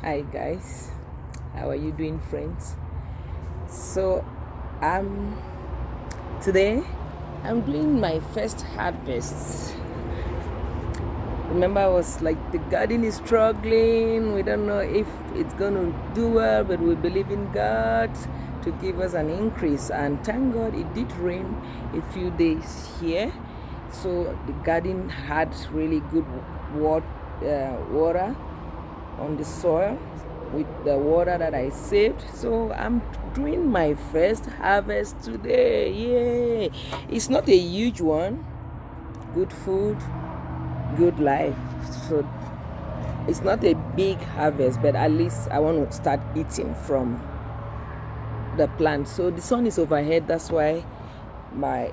Hi guys, how are you doing, friends? So, um, today I'm doing my first harvest. Remember, I was like, the garden is struggling. We don't know if it's gonna do well, but we believe in God to give us an increase. And thank God it did rain a few days here, so the garden had really good water on the soil with the water that I saved. So I'm doing my first harvest today. Yay! It's not a huge one. Good food, good life. So it's not a big harvest, but at least I want to start eating from the plant. So the sun is overhead, that's why my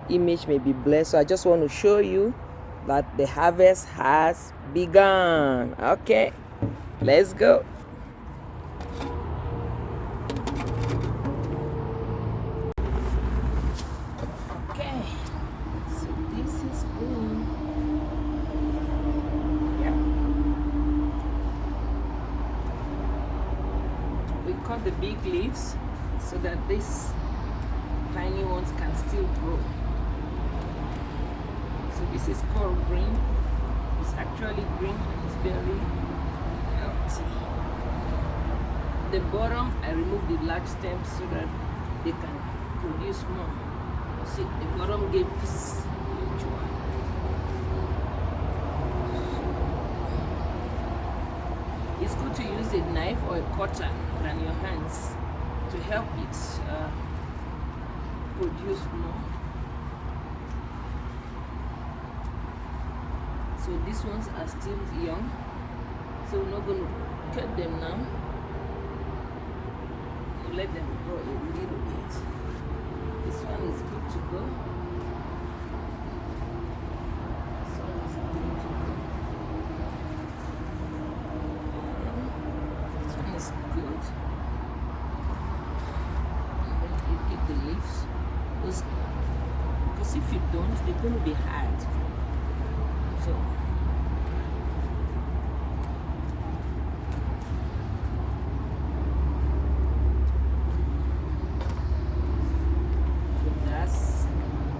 image may be blurred. So I just want to show you that the harvest has begun. Okay, let's go. Okay, so this is good. Yeah, we cut the big leaves so that these tiny ones can still grow. So this is called green. It's actually green and it's very healthy. The bottom, I remove the large stems so that they can produce more. See, the bottom gave this huge one. It's good to use a knife or a cutter than your hands to help it produce more. So these ones are still young, so we're not going to cut them now. We'll let them grow a little bit. This one is good to go. This one is good to go. This one is good. And then you get the leaves. Because if you don't, they're going to be hard. So that's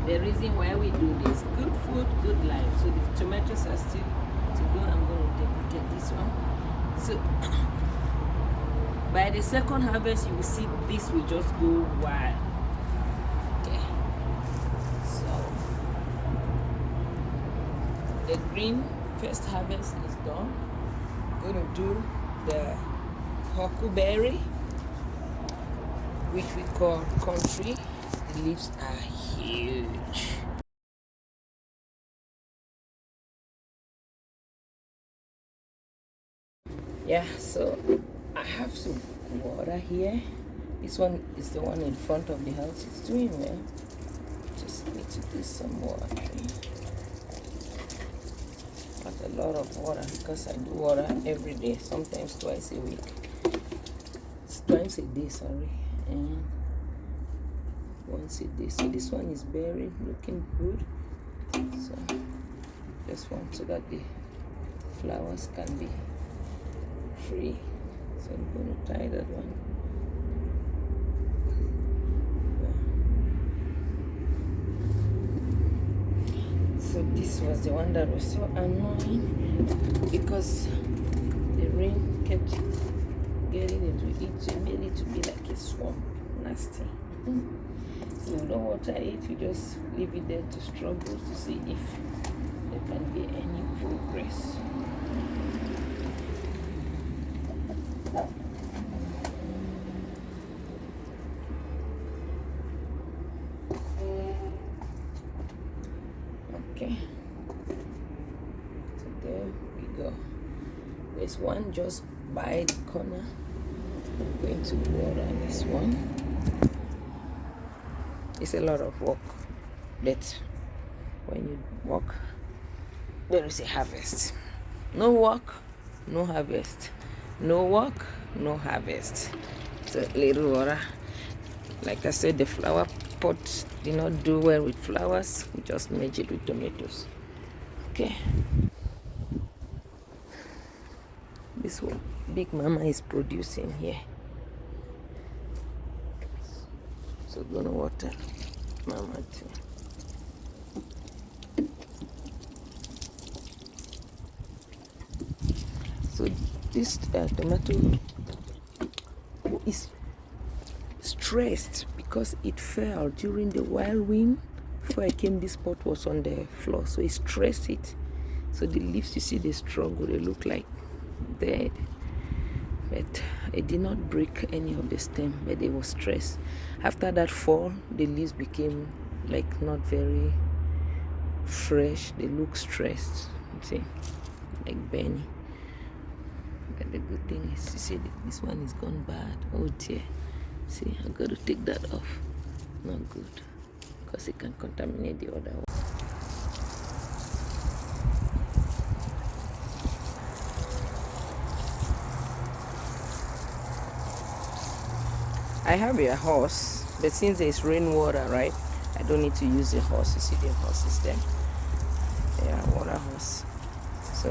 the reason why we do this. Good food, good life. So the tomatoes are still to go. I'm going to take this one. So by the second harvest, you will see this will just go wild. Okay. So the green first harvest is done. I'm going to do the huckleberry, which we call country. The leaves are huge. Yeah, so I have some water here. This one is the one in front of the house. It's doing well. Just need to do some watering. Not a lot of water because I do water every day, sometimes twice a week. It's twice a day, sorry, and once a day. So this one is buried, looking good. So just want so that the flowers can be free. So I'm going to tie that one. So this was the one that was so annoying because the rain kept getting into it, so it made it to be like a swamp. Nasty. So we don't water it, we just leave it there to struggle to see if there can be any progress. Okay, so there we go. There's one just by the corner. I'm going to water this one. It's a lot of work, but when you work, there is a harvest. No work, no harvest. No work, no harvest. So little water. Like I said, the flower pot did not do well with flowers. We just made it with tomatoes. Okay. this one big mama is producing here. So gonna water mama too. So this tomato is stressed because it fell during the whirlwind. Before I came, this pot was on the floor, so it stressed it. So the leaves, you see, they struggle, they look like dead. But it did not break any of the stem, but they were stressed. After that fall, the leaves became like not very fresh. They look stressed, you see, like Benny. But the good thing is, you see, this one is gone bad. Oh dear. See, I got to take that off. Not good, because it can contaminate the other one. I have a horse, but since there's rainwater, right, I don't need to use the horse. You see the horse is there. Yeah, water horse. So,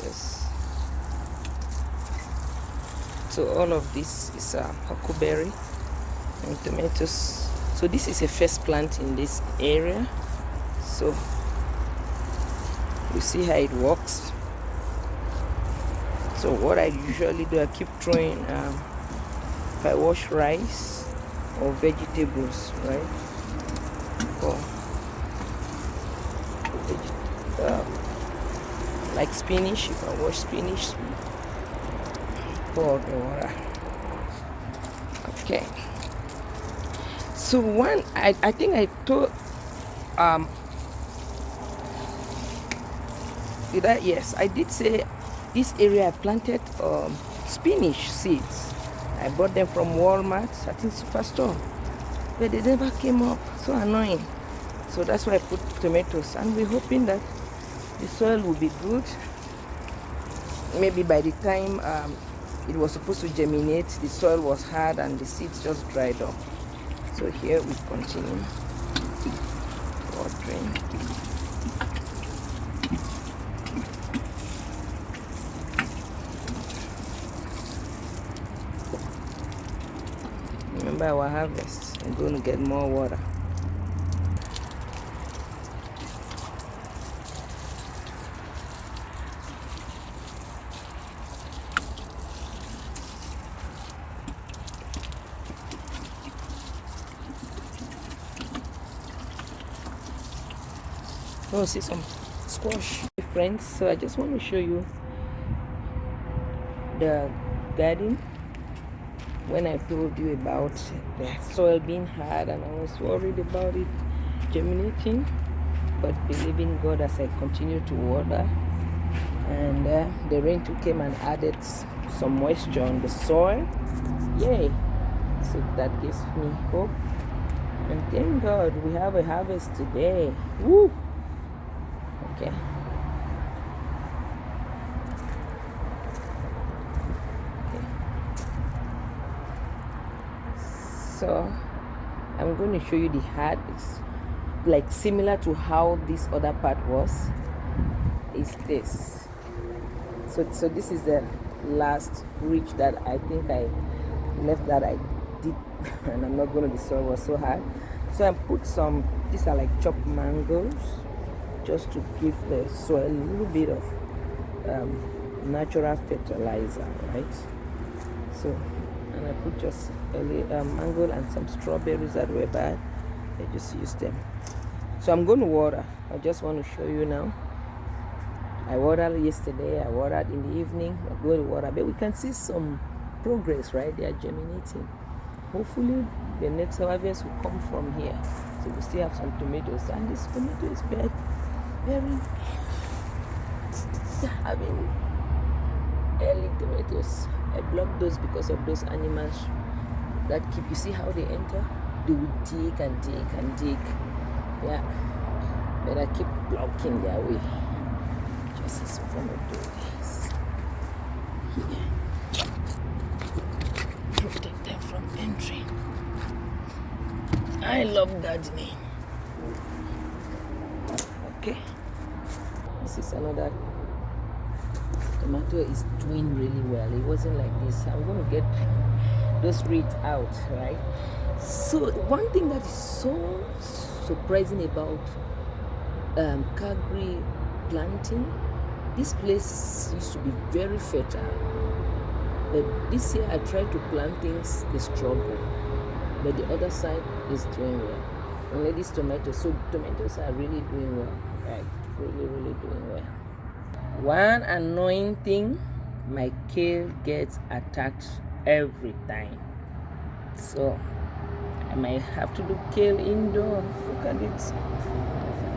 yes. So all of this is huckleberry and tomatoes. So this is a first plant in this area. So you see how it works. So what I usually do, I keep throwing, if I wash rice or vegetables, right? Or like spinach, if I wash spinach, pour the water. Okay. So one, I think I told, yes, I did say this area I planted spinach seeds. I bought them from Walmart, I think Superstore, but they never came up. So annoying. So that's why I put tomatoes, and we're hoping that the soil will be good. Maybe by the time it was supposed to germinate, the soil was hard and the seeds just dried up. So here we continue watering. Remember our harvest, I'm going to get more water. Oh, see some squash, friends. So I just want to show you the garden. When I told you about the soil being hard and I was worried about it germinating, but believing God as I continue to water, and the rain too came and added some moisture on the soil. Yay! So that gives me hope, and thank God we have a harvest today. Woo! Okay. So I'm going to show you the hat. It's like similar to how this other part was. Is this. So this is the last ridge that I think I left that I did, and I'm not going to, the soil was so hard. So I put some, these are like chopped mangoes, just to give the soil a little bit of natural fertilizer, right? So, and I put just a mango and some strawberries that were bad. I just used them. So I'm going to water. I just want to show you now. I watered yesterday, I watered in the evening. I'm going to water, but we can see some progress, right? They are germinating. Hopefully the next harvest will come from here. So we still have some tomatoes, and this tomato is very having early tomatoes. I blocked those because of those animals that keep, you see how they enter? They will dig and dig and dig. Yeah. But I keep blocking their way. Just as we're gonna do this. Here. Protect them from entering. I love gardening. Okay. This is another tomato is doing really well. It wasn't like this. I'm going to get those reeds out, right? So one thing that is so surprising about Calgary planting, this place used to be very fertile, but this year I tried to plant things, they struggle, but the other side is doing well. Only these tomatoes, so tomatoes are really doing well, right? Really doing well. One annoying thing, my kale gets attacked every time, so I might have to do kale indoor. Look at it,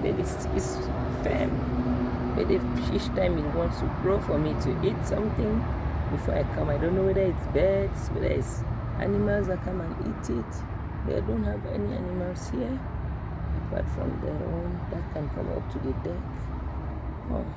but it's firm. But if each time it wants to grow for me to eat something before I come, I don't know whether it's birds, whether it's animals that come and eat it. But I don't have any animals here apart from the one that can come up to the deck. Oh.